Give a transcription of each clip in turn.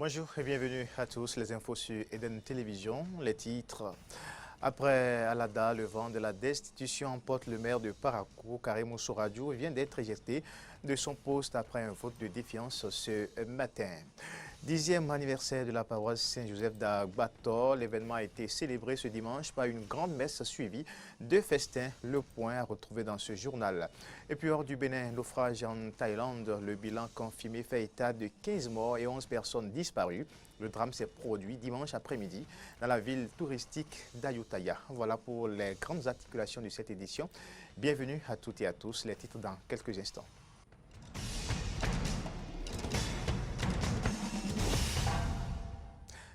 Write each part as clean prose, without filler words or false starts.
Bonjour et bienvenue à tous. Les infos sur Eden Télévision. Les titres. Après Alada, le vent de la destitution emporte le maire de Parakou, Karim Oussouradio, vient d'être éjecté de son poste après un vote de défiance ce matin. 10e anniversaire de la paroisse Saint-Joseph d'Agbator. L'événement a été célébré ce dimanche par une grande messe suivie de festins. Le point à retrouver dans ce journal. Et puis hors du Bénin, naufrage en Thaïlande. Le bilan confirmé fait état de 15 morts et 11 personnes disparues. Le drame s'est produit dimanche après-midi dans la ville touristique d'Ayutthaya. Voilà pour les grandes articulations de cette édition. Bienvenue à toutes et à tous. Les titres dans quelques instants.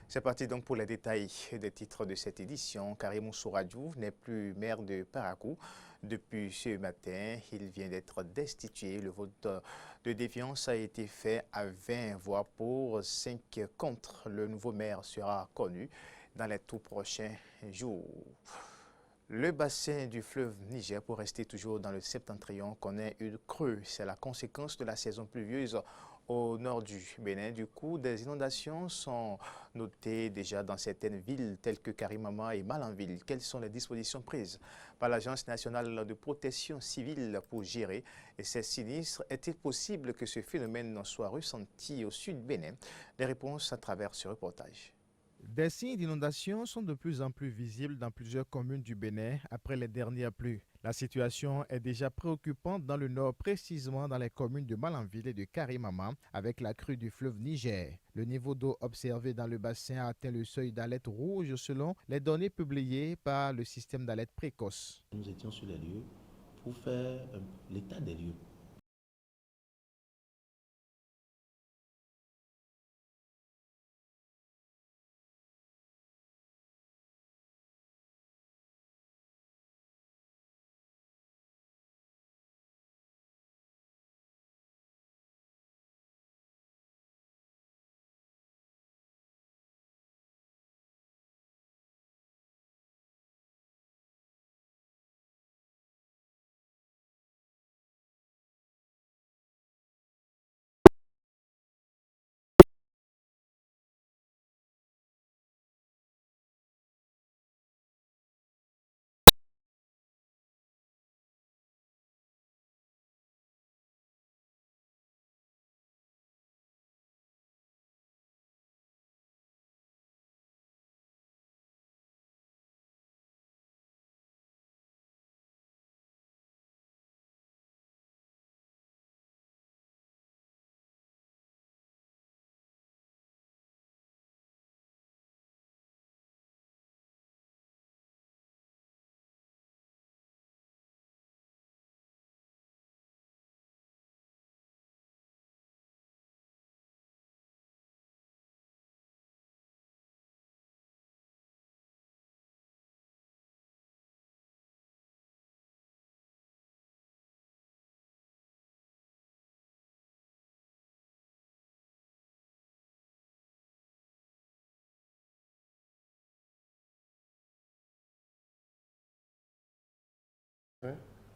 C'est parti donc pour les détails des titres de cette édition. Karim Oussouradio n'est plus maire de Parakou. Depuis ce matin, il vient d'être destitué. Le vote de défiance a été fait à 20 voix pour, 5 contre. Le nouveau maire sera connu dans les tout prochains jours. Le bassin du fleuve Niger, pour rester toujours dans le septentrion, connaît une crue. C'est la conséquence de la saison pluvieuse au nord du Bénin. Du coup, des inondations sont notées déjà dans certaines villes telles que Karimama et Malanville. Quelles sont les dispositions prises par l'Agence nationale de protection civile pour gérer ces sinistres? Est-il possible que ce phénomène soit ressenti au sud Bénin? Les réponses à travers ce reportage. Des signes d'inondation sont de plus en plus visibles dans plusieurs communes du Bénin après les dernières pluies. La situation est déjà préoccupante dans le nord, précisément dans les communes de Malanville et de Karimama, avec la crue du fleuve Niger. Le niveau d'eau observé dans le bassin a atteint le seuil d'alerte rouge selon les données publiées par le système d'alerte précoce. Nous étions sur les lieux pour faire l'état des lieux.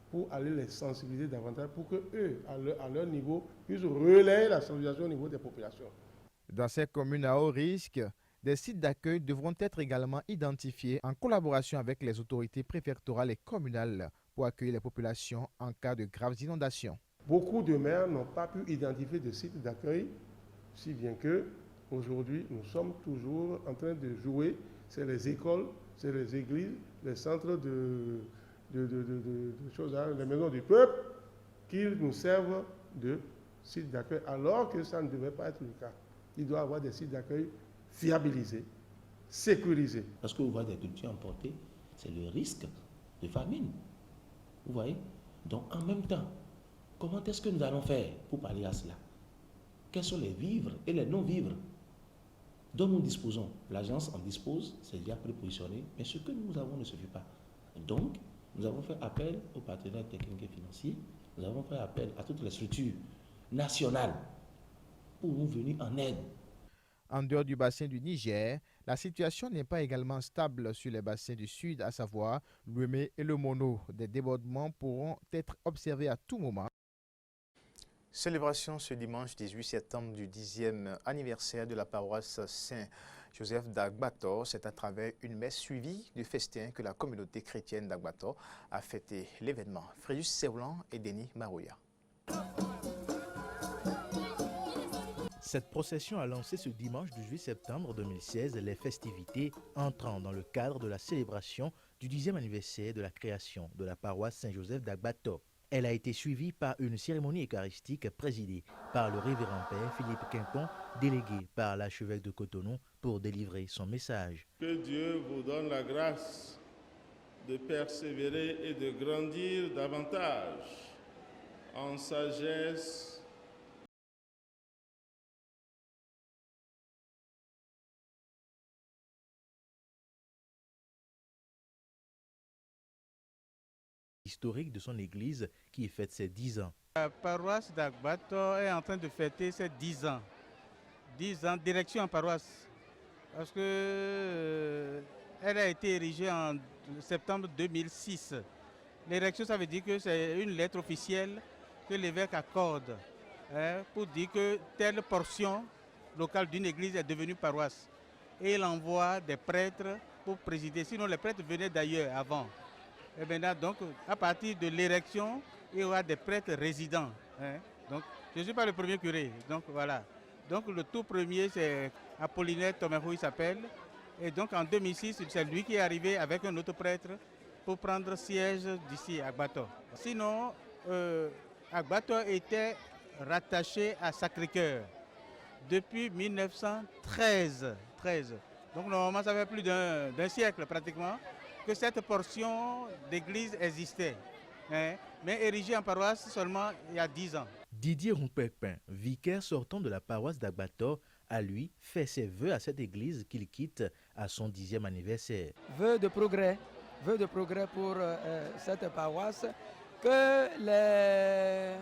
Pour aller les sensibiliser davantage, pour qu'eux, à leur niveau, puissent relayer la sensibilisation au niveau des populations. Dans ces communes à haut risque, des sites d'accueil devront être également identifiés en collaboration avec les autorités préfectorales et communales pour accueillir les populations en cas de graves inondations. Beaucoup de maires n'ont pas pu identifier de sites d'accueil, si bien que aujourd'hui nous sommes toujours en train de jouer. C'est les écoles, c'est les églises, les centres de choses, les maisons du peuple, qui nous servent de sites d'accueil, alors que ça ne devait pas être le cas. Il doit y avoir des sites d'accueil fiabilisés, sécurisés. Lorsque vous voyez des cultures emportées, c'est le risque de famine. Vous voyez? Donc en même temps, comment est-ce que nous allons faire pour pallier à cela? Quels sont les vivres et les non-vivres dont nous disposons? L'agence en dispose, c'est déjà prépositionné, mais ce que nous avons ne suffit pas. Donc, nous avons fait appel aux partenaires techniques et financiers, nous avons fait appel à toutes les structures nationales pour nous venir en aide. En dehors du bassin du Niger, la situation n'est pas également stable sur les bassins du sud, à savoir l'Ouémé et le Mono. Des débordements pourront être observés à tout moment. Célébration ce dimanche 18 septembre du 10e anniversaire de la paroisse Saint-Joseph d'Agbator. C'est à travers une messe suivie du festin que la communauté chrétienne d'Agbator a fêté l'événement. Frédus Séoulan et Denis Marouya. Cette procession a lancé ce dimanche 18 septembre 2016 les festivités entrant dans le cadre de la célébration du 10e anniversaire de la création de la paroisse Saint-Joseph d'Agbator. Elle a été suivie par une cérémonie eucharistique présidée par le révérend père Philippe Quinton, délégué par l'archevêque de Cotonou pour délivrer son message. Que Dieu vous donne la grâce de persévérer et de grandir davantage en sagesse, Historique de son église qui fête ses 10 ans. La paroisse d'Agbator est en train de fêter ses 10 ans. 10 ans d'érection en paroisse. Parce que elle a été érigée en septembre 2006. L'érection, ça veut dire que c'est une lettre officielle que l'évêque accorde pour dire que telle portion locale d'une église est devenue paroisse. Et il envoie des prêtres pour présider. Sinon, les prêtres venaient d'ailleurs avant. Et maintenant, donc, à partir de l'érection, il y aura des prêtres résidents. Donc, je ne suis pas le premier curé. Donc, voilà. Donc, le tout premier, c'est Apollinaire Tomerou, il s'appelle. Et donc, en 2006, c'est lui qui est arrivé avec un autre prêtre pour prendre siège d'ici à Agbator. Sinon, Agbator était rattaché à Sacré-Cœur depuis 1913. Donc, normalement, ça fait plus d'un siècle pratiquement que cette portion d'église existait, mais érigée en paroisse seulement il y a 10 ans. Didier Rompepin, vicaire sortant de la paroisse d'Agbator, a lui fait ses vœux à cette église qu'il quitte à son 10e anniversaire. Vœux de progrès pour cette paroisse, que les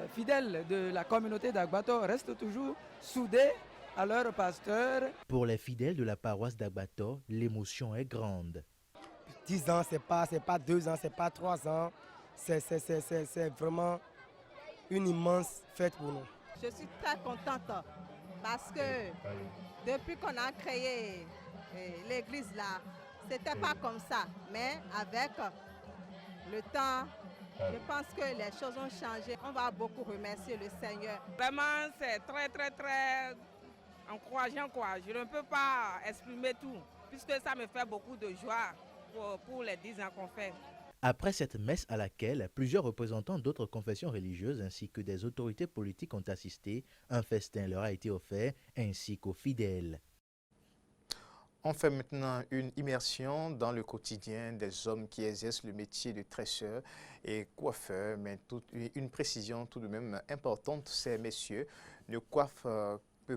fidèles de la communauté d'Agbator restent toujours soudés à leur pasteur. Pour les fidèles de la paroisse d'Agbator, l'émotion est grande. 10 ans, c'est pas 2 ans, c'est pas 3 ans, c'est vraiment une immense fête pour nous. Je suis très contente parce que depuis qu'on a créé l'église là, c'était pas comme ça, mais avec le temps, je pense que les choses ont changé. On va beaucoup remercier le Seigneur. Vraiment, c'est très encourageant quoi. Je ne peux pas exprimer tout puisque ça me fait beaucoup de joie pour les 10 ans qu'on fait. Après cette messe à laquelle plusieurs représentants d'autres confessions religieuses ainsi que des autorités politiques ont assisté, un festin leur a été offert ainsi qu'aux fidèles. On fait maintenant une immersion dans le quotidien des hommes qui exercent le métier de tresseur et coiffeur, mais une précision tout de même importante, ces messieurs ne coiffent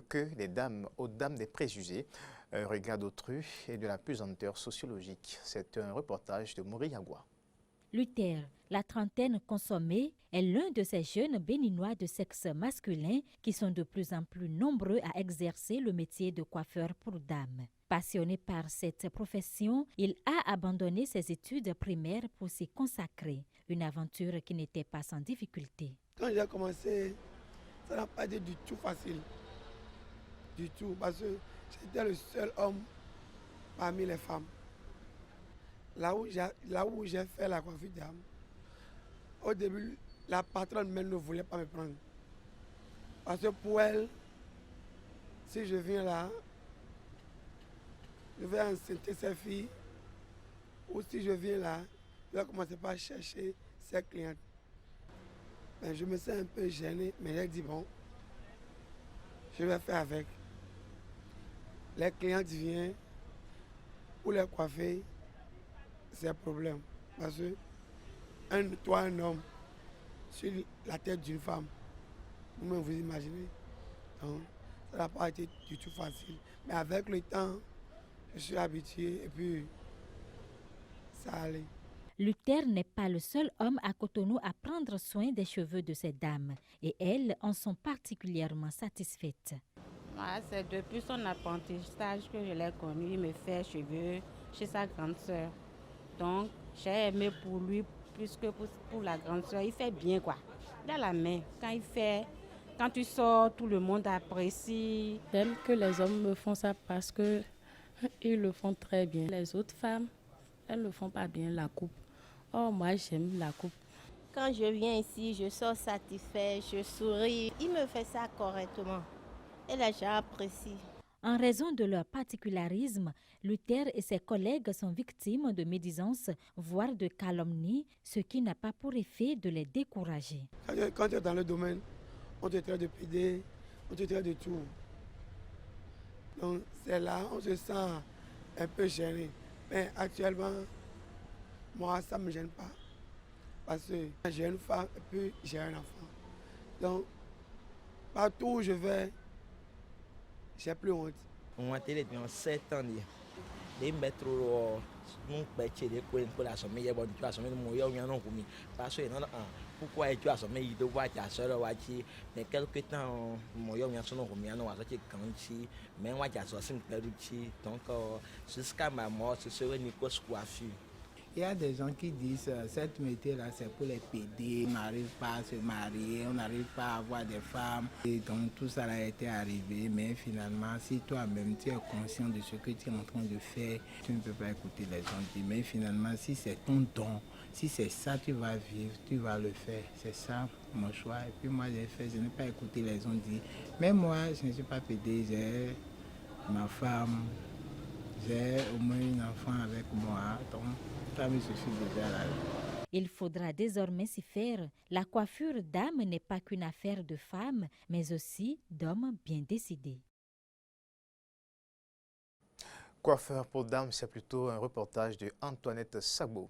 que les dames aux dames des préjugés, regard d'autrui et de la pesanteur sociologique. C'est un reportage de Mouriagua. Luther, la trentaine consommée, est l'un de ces jeunes béninois de sexe masculin qui sont de plus en plus nombreux à exercer le métier de coiffeur pour dames. Passionné par cette profession, il a abandonné ses études primaires pour s'y consacrer, une aventure qui n'était pas sans difficulté. Quand j'ai commencé, ça n'a pas été du tout facile, du tout, parce que j'étais le seul homme parmi les femmes. Là où j'ai fait la coiffure d'âme, au début, la patronne même ne voulait pas me prendre. Parce que pour elle, si je viens là, je vais enceinter ses filles, ou si je viens là, je vais commencer par chercher ses clientes. Ben, je me sens un peu gêné, mais j'ai dit bon, je vais faire avec. Les clientes viennent pour les coiffer, c'est un problème. Parce que toi, un homme, sur la tête d'une femme, vous-même vous imaginez. Donc, ça n'a pas été du tout facile. Mais avec le temps, je suis habitué et puis ça allait. Luther n'est pas le seul homme à Cotonou à prendre soin des cheveux de ces dames et elles en sont particulièrement satisfaites. Ouais, c'est depuis son apprentissage que je l'ai connu. Il me fait cheveux chez sa grande sœur. Donc, j'ai aimé pour lui plus que pour la grande sœur. Il fait bien quoi. dans la main. Quand tu sors, tout le monde apprécie. J'aime que les hommes me font ça parce que ils le font très bien. Les autres femmes, elles ne font pas bien la coupe. Oh, moi, j'aime la coupe. Quand je viens ici, je sors satisfait, je souris. Il me fait ça correctement et les gens apprécient. En raison de leur particularisme, Luther et ses collègues sont victimes de médisances, voire de calomnies, ce qui n'a pas pour effet de les décourager. Quand tu es dans le domaine, on te traite de pédé, on te traite de tout. Donc c'est là, on se sent un peu gêné. Mais actuellement, moi, ça ne me gêne pas. Parce que j'ai une femme et puis j'ai un enfant. Donc, partout où je vais, j'ai plus honte. On a été dans 7 ans. Les métros, nous pêchons des coins pour la somme, il y a bon, tu as somme, nous y allons comme parce que non, pourquoi tu as somme, il doit voir ta soeur, mais quelque temps, moi y allons comme il y a non, ça c'est quand si, mais moi j'ai somme perdu donc jusqu'à ma mort, ce serait Nico coiffure. Il y a des gens qui disent que cette métier-là, c'est pour les PD. On n'arrive pas à se marier, on n'arrive pas à avoir des femmes. Et donc tout ça a été arrivé, mais finalement, si toi-même tu es conscient de ce que tu es en train de faire, tu ne peux pas écouter les gens dire. Mais finalement, si c'est ton don, si c'est ça tu vas vivre, tu vas le faire. C'est ça mon choix. Et puis moi, j'ai fait, je n'ai pas écouté les gens dire. Mais moi, je ne suis pas PD, j'ai ma femme, j'ai au moins un enfant avec moi. Donc, il faudra désormais s'y faire. La coiffure d'âme n'est pas qu'une affaire de femmes, mais aussi d'hommes bien décidés. Coiffeur pour dames, c'est plutôt un reportage de Antoinette Sabo.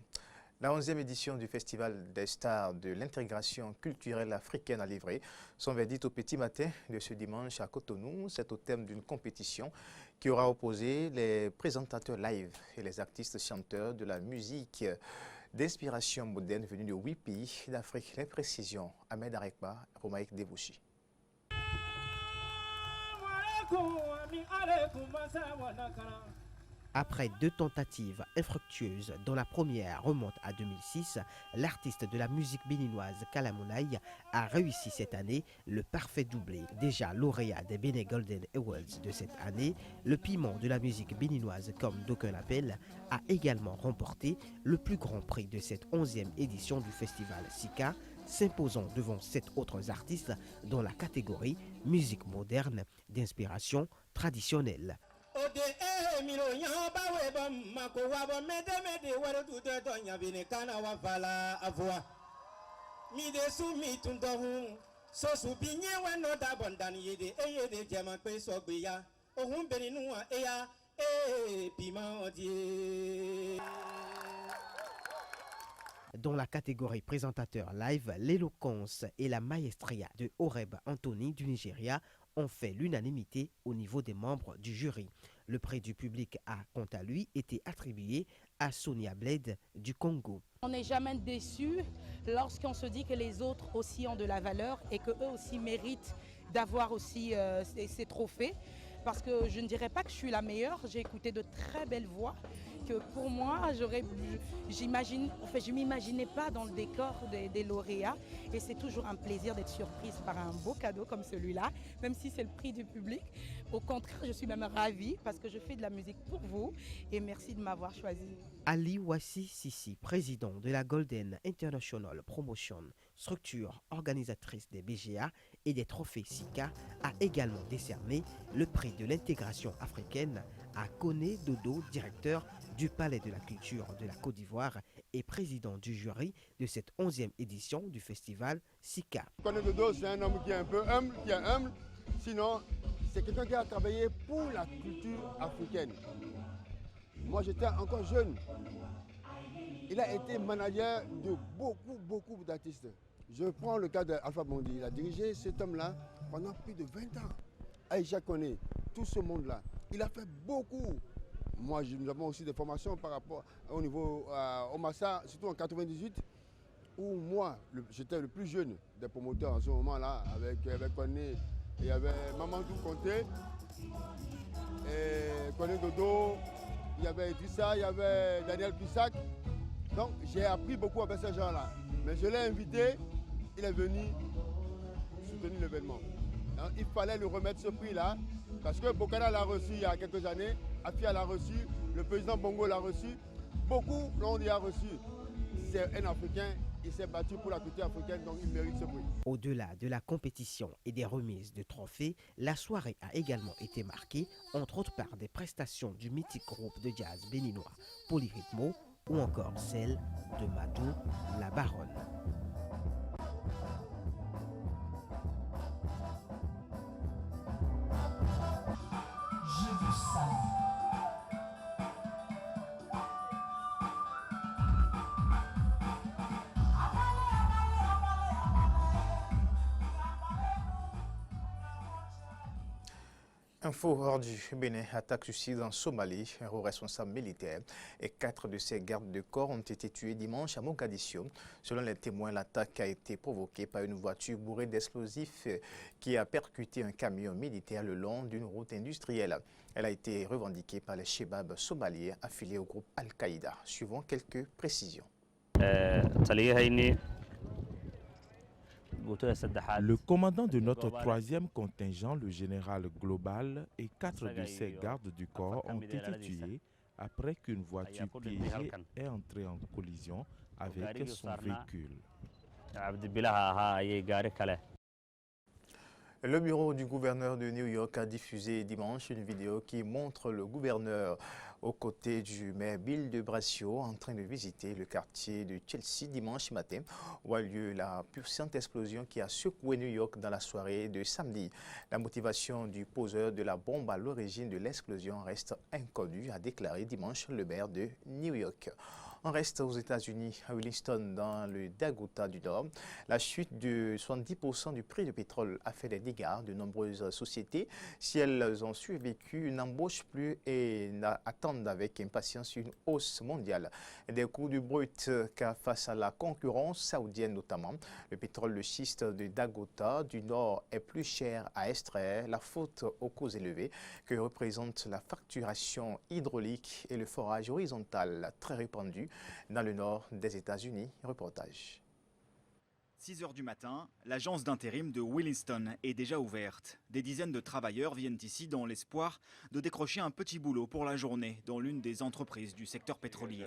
La 11e édition du Festival des stars de l'intégration culturelle africaine a livré son verdict au petit matin de ce dimanche à Cotonou. C'est au thème d'une compétition qui aura opposé les présentateurs live et les artistes chanteurs de la musique d'inspiration moderne venus de 8 pays d'Afrique. Les précisions, Ahmed Arekba, Romaïk Debouchi. Après 2 tentatives infructueuses, dont la première remonte à 2006, l'artiste de la musique béninoise Kalamonaï a réussi cette année le parfait doublé. Déjà lauréat des Bénin Golden Awards de cette année, le piment de la musique béninoise, comme d'aucuns l'appellent, a également remporté le plus grand prix de cette 11e édition du festival Sika, s'imposant devant 7 autres artistes dans la catégorie musique moderne d'inspiration traditionnelle. Dans la catégorie présentateur live, l'éloquence et la maestria de Oreb Anthony du Nigeria ont fait l'unanimité au niveau des membres du jury. Le prix du public a, quant à lui, été attribué à Sonia Blade du Congo. On n'est jamais déçu lorsqu'on se dit que les autres aussi ont de la valeur et qu'eux aussi méritent d'avoir aussi ces trophées. Parce que je ne dirais pas que je suis la meilleure, j'ai écouté de très belles voix. Que pour moi, je ne m'imaginais pas dans le décor des lauréats et c'est toujours un plaisir d'être surprise par un beau cadeau comme celui-là, même si c'est le prix du public. Au contraire, je suis même ravie parce que je fais de la musique pour vous et merci de m'avoir choisi. Ali Wassi Sissi, président de la Golden International Promotion, structure organisatrice des BGA et des trophées Sika, a également décerné le prix de l'intégration africaine à Koné Dodo, directeur du Palais de la Culture de la Côte d'Ivoire et président du jury de cette 11e édition du festival Sika. Koné Dodo, c'est un homme qui est un peu humble, sinon c'est quelqu'un qui a travaillé pour la culture africaine. Moi j'étais encore jeune. Il a été manager de beaucoup d'artistes. Je prends le cas d'Alpha Blondy. Il a dirigé cet homme-là pendant plus de 20 ans. Aïcha Koné, tout ce monde-là. Il a fait beaucoup. Moi, nous avons aussi des formations par rapport au niveau au Massa, surtout en 98, où moi, j'étais le plus jeune des promoteurs en ce moment-là, avec Koné, il y avait Mamadou Conté, et Koné Dodo, il y avait Idrissa, il y avait Daniel Pissac. Donc j'ai appris beaucoup avec ces gens-là. Mais je l'ai invité il est venu soutenir l'événement. Il fallait lui remettre ce prix-là, parce que Bokara l'a reçu il y a quelques années, Afia l'a reçu, le président Bongo l'a reçu, beaucoup l'ont déjà reçu. C'est un Africain, il s'est battu pour la culture africaine, donc il mérite ce prix. Au-delà de la compétition et des remises de trophées, la soirée a également été marquée, entre autres par des prestations du mythique groupe de jazz béninois Polyrythmo ou encore celle de Madou la Baronne. Je veux ça. Info hors du Bénin, attaque suicide en Somalie, un haut responsable militaire et 4 de ses gardes de corps ont été tués dimanche à Mogadiscio. Selon les témoins, l'attaque a été provoquée par une voiture bourrée d'explosifs qui a percuté un camion militaire le long d'une route industrielle. Elle a été revendiquée par les Chebabs somaliens affiliés au groupe Al-Qaïda. Suivons quelques précisions. Le commandant de notre 3e contingent, le général Global, et 4 de ses gardes du corps ont été tués après qu'une voiture piégée est entrée en collision avec son véhicule. Le bureau du gouverneur de New York a diffusé dimanche une vidéo qui montre le gouverneur aux côtés du maire Bill de Blasio en train de visiter le quartier de Chelsea dimanche matin où a lieu la puissante explosion qui a secoué New York dans la soirée de samedi. La motivation du poseur de la bombe à l'origine de l'explosion reste inconnue, a déclaré dimanche le maire de New York. On reste aux États-Unis, à Williston, dans le Dakota du Nord. La chute de 70% du prix du pétrole a fait des dégâts. De nombreuses sociétés, si elles ont survécu, n'embauchent plus et attendent avec impatience une hausse mondiale des coûts du brut, car face à la concurrence saoudienne notamment, le pétrole de schiste de Dakota du Nord est plus cher à extraire, la faute aux coûts élevés que représente la fracturation hydraulique et le forage horizontal très répandu dans le nord des États-Unis. Reportage. 6 heures du matin, l'agence d'intérim de Williston est déjà ouverte. Des dizaines de travailleurs viennent ici dans l'espoir de décrocher un petit boulot pour la journée dans l'une des entreprises du secteur pétrolier.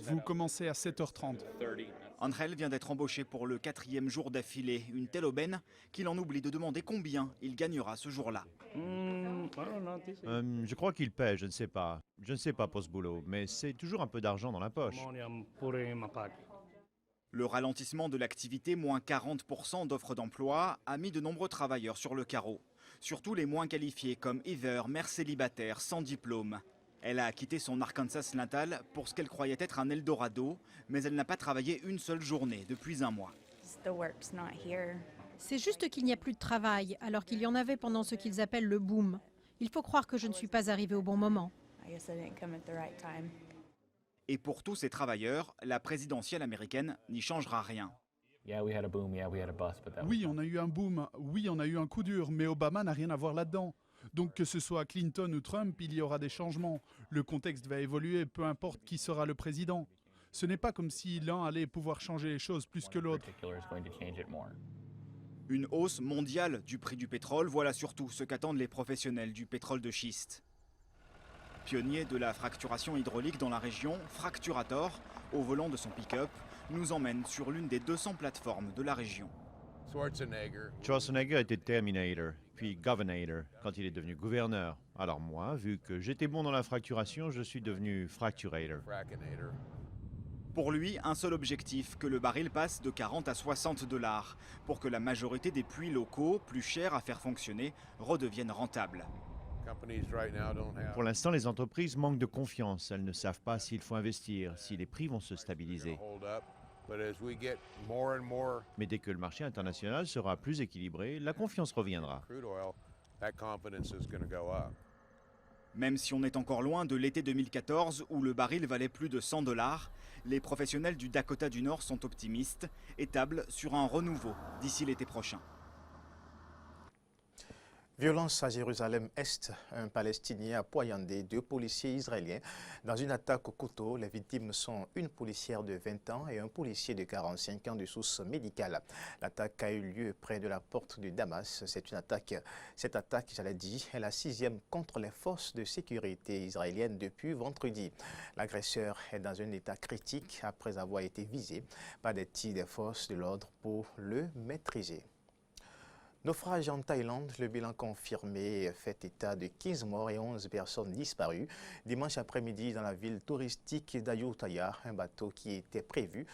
Vous commencez à 7h30. Angel vient d'être embauché pour le 4e jour d'affilée. Une telle aubaine qu'il en oublie de demander combien il gagnera ce jour-là. Je crois qu'il paie, je ne sais pas. Je ne sais pas pour ce boulot, mais c'est toujours un peu d'argent dans la poche. Le ralentissement de l'activité, moins 40% d'offres d'emploi, a mis de nombreux travailleurs sur le carreau. Surtout les moins qualifiés comme Heather, mère célibataire, sans diplôme. Elle a quitté son Arkansas natal pour ce qu'elle croyait être un Eldorado, mais elle n'a pas travaillé une seule journée depuis un mois. C'est juste qu'il n'y a plus de travail, alors qu'il y en avait pendant ce qu'ils appellent le boom. Il faut croire que je ne suis pas arrivée au bon moment. Et pour tous ces travailleurs, la présidentielle américaine n'y changera rien. Oui, on a eu un boom, oui, on a eu un coup dur, mais Obama n'a rien à voir là-dedans. Donc que ce soit Clinton ou Trump, il y aura des changements. Le contexte va évoluer, peu importe qui sera le président. Ce n'est pas comme si l'un allait pouvoir changer les choses plus que l'autre. Une hausse mondiale du prix du pétrole, voilà surtout ce qu'attendent les professionnels du pétrole de schiste. Pionnier de la fracturation hydraulique dans la région, Fracturator, au volant de son pick-up, nous emmène sur l'une des 200 plateformes de la région. Schwarzenegger était Terminator, puis Governator, quand il est devenu gouverneur. Alors moi, vu que j'étais bon dans la fracturation, je suis devenu Fracturator. Pour lui, un seul objectif, que le baril passe de 40 à 60 $, pour que la majorité des puits locaux, plus chers à faire fonctionner, redeviennent rentables. Pour l'instant, les entreprises manquent de confiance. Elles ne savent pas s'il faut investir, si les prix vont se stabiliser. Mais dès que le marché international sera plus équilibré, la confiance reviendra. Même si on est encore loin de l'été 2014 où le baril valait plus de 100 $, les professionnels du Dakota du Nord sont optimistes et tablent sur un renouveau d'ici l'été prochain. Violence à Jérusalem-Est, un Palestinien a poignardé 2 policiers israéliens dans une attaque au couteau. Les victimes sont une policière de 20 ans et un policier de 45 ans de source médicale. L'attaque a eu lieu près de la porte de Damas. Cette attaque, j'allais dire, est la 6e contre les forces de sécurité israéliennes depuis vendredi. L'agresseur est dans un état critique après avoir été visé par des tirs des forces de l'ordre pour le maîtriser. Naufrage en Thaïlande, le bilan confirmé fait état de 15 morts et 11 personnes disparues. Dimanche après-midi, dans la ville touristique d'Ayutthaya, un bateau qui était prévu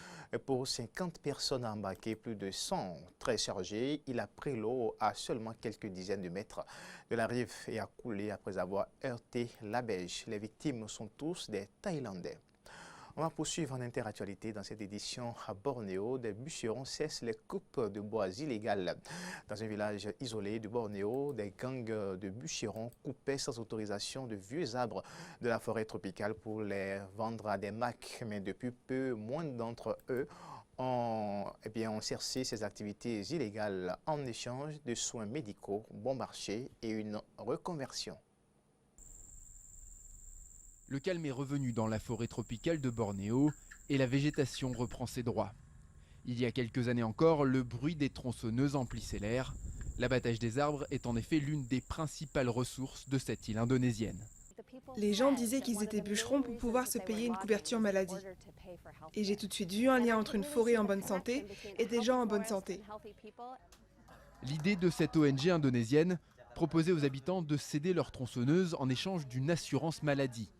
pour 50 personnes a embarqué plus de 100 très chargés. Il a pris l'eau à seulement quelques dizaines de mètres de la rive et a coulé après avoir heurté la berge. Les victimes sont tous des Thaïlandais. On va poursuivre en interactualité dans cette édition à Bornéo. Des bûcherons cessent les coupes de bois illégales. Dans un village isolé de Bornéo, des gangs de bûcherons coupaient sans autorisation de vieux arbres de la forêt tropicale pour les vendre à des MAC. Mais depuis peu, moins d'entre eux ont cessé ces activités illégales en échange de soins médicaux bon marché et une reconversion. Le calme est revenu dans la forêt tropicale de Bornéo et la végétation reprend ses droits. Il y a quelques années encore, le bruit des tronçonneuses emplissait l'air. L'abattage des arbres est en effet l'une des principales ressources de cette île indonésienne. Les gens disaient qu'ils étaient bûcherons pour pouvoir se payer une couverture maladie. Et j'ai tout de suite vu un lien entre une forêt en bonne santé et des gens en bonne santé. L'idée de cette ONG indonésienne proposait aux habitants de céder leurs tronçonneuses en échange d'une assurance maladie.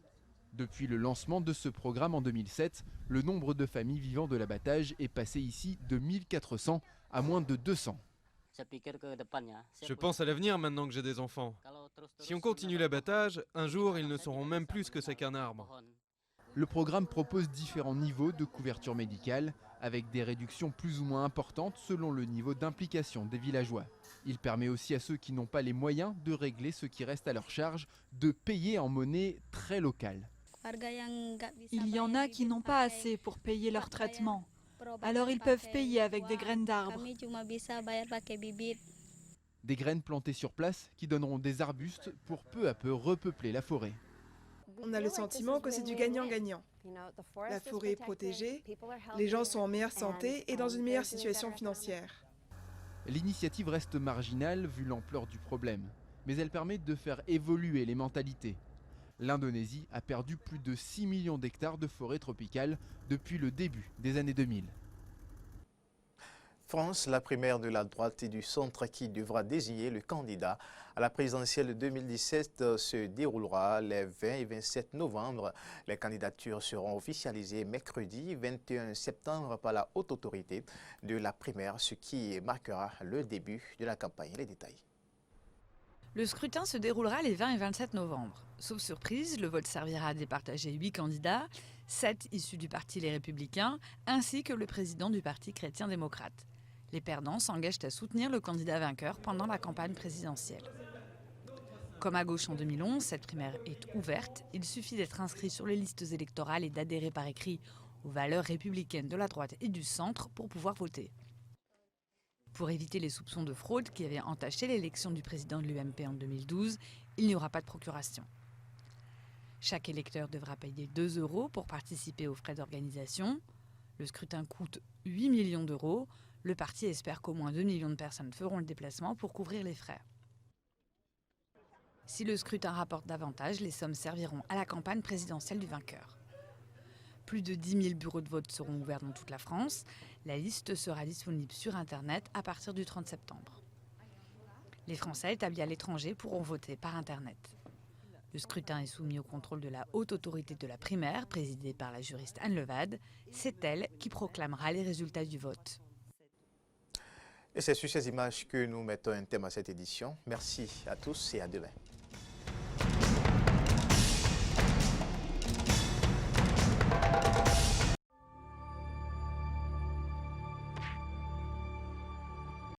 Depuis le lancement de ce programme en 2007, le nombre de familles vivant de l'abattage est passé ici de 1400 à moins de 200. Je pense à l'avenir maintenant que j'ai des enfants. Si on continue l'abattage, un jour ils ne sauront même plus ce que c'est qu'un arbre. Le programme propose différents niveaux de couverture médicale, avec des réductions plus ou moins importantes selon le niveau d'implication des villageois. Il permet aussi à ceux qui n'ont pas les moyens de régler ce qui reste à leur charge, de payer en monnaie très locale. Il y en a qui n'ont pas assez pour payer leur traitement. Alors ils peuvent payer avec des graines d'arbres. Des graines plantées sur place qui donneront des arbustes pour peu à peu repeupler la forêt. On a le sentiment que c'est du gagnant-gagnant. La forêt est protégée, les gens sont en meilleure santé et dans une meilleure situation financière. L'initiative reste marginale vu l'ampleur du problème, mais elle permet de faire évoluer les mentalités. L'Indonésie a perdu plus de 6 millions d'hectares de forêt tropicale depuis le début des années 2000. France, la primaire de la droite et du centre qui devra désigner le candidat à la présidentielle 2017 se déroulera les 20 et 27 novembre. Les candidatures seront officialisées mercredi 21 septembre par la haute autorité de la primaire, ce qui marquera le début de la campagne. Les détails. Le scrutin se déroulera les 20 et 27 novembre. Sauf surprise, le vote servira à départager 8 candidats, 7 issus du parti Les Républicains, ainsi que le président du parti chrétien-démocrate. Les perdants s'engagent à soutenir le candidat vainqueur pendant la campagne présidentielle. Comme à gauche en 2011, cette primaire est ouverte. Il suffit d'être inscrit sur les listes électorales et d'adhérer par écrit aux valeurs républicaines de la droite et du centre pour pouvoir voter. Pour éviter les soupçons de fraude qui avaient entaché l'élection du président de l'UMP en 2012, il n'y aura pas de procuration. Chaque électeur devra payer 2 € pour participer aux frais d'organisation. Le scrutin coûte 8 millions d'euros. Le parti espère qu'au moins 2 millions de personnes feront le déplacement pour couvrir les frais. Si le scrutin rapporte davantage, les sommes serviront à la campagne présidentielle du vainqueur. Plus de 10 000 bureaux de vote seront ouverts dans toute la France. La liste sera disponible sur Internet à partir du 30 septembre. Les Français établis à l'étranger pourront voter par Internet. Le scrutin est soumis au contrôle de la haute autorité de la primaire, présidée par la juriste Anne Levade. C'est elle qui proclamera les résultats du vote. Et c'est sur ces images que nous mettons un thème à cette édition. Merci à tous et à demain.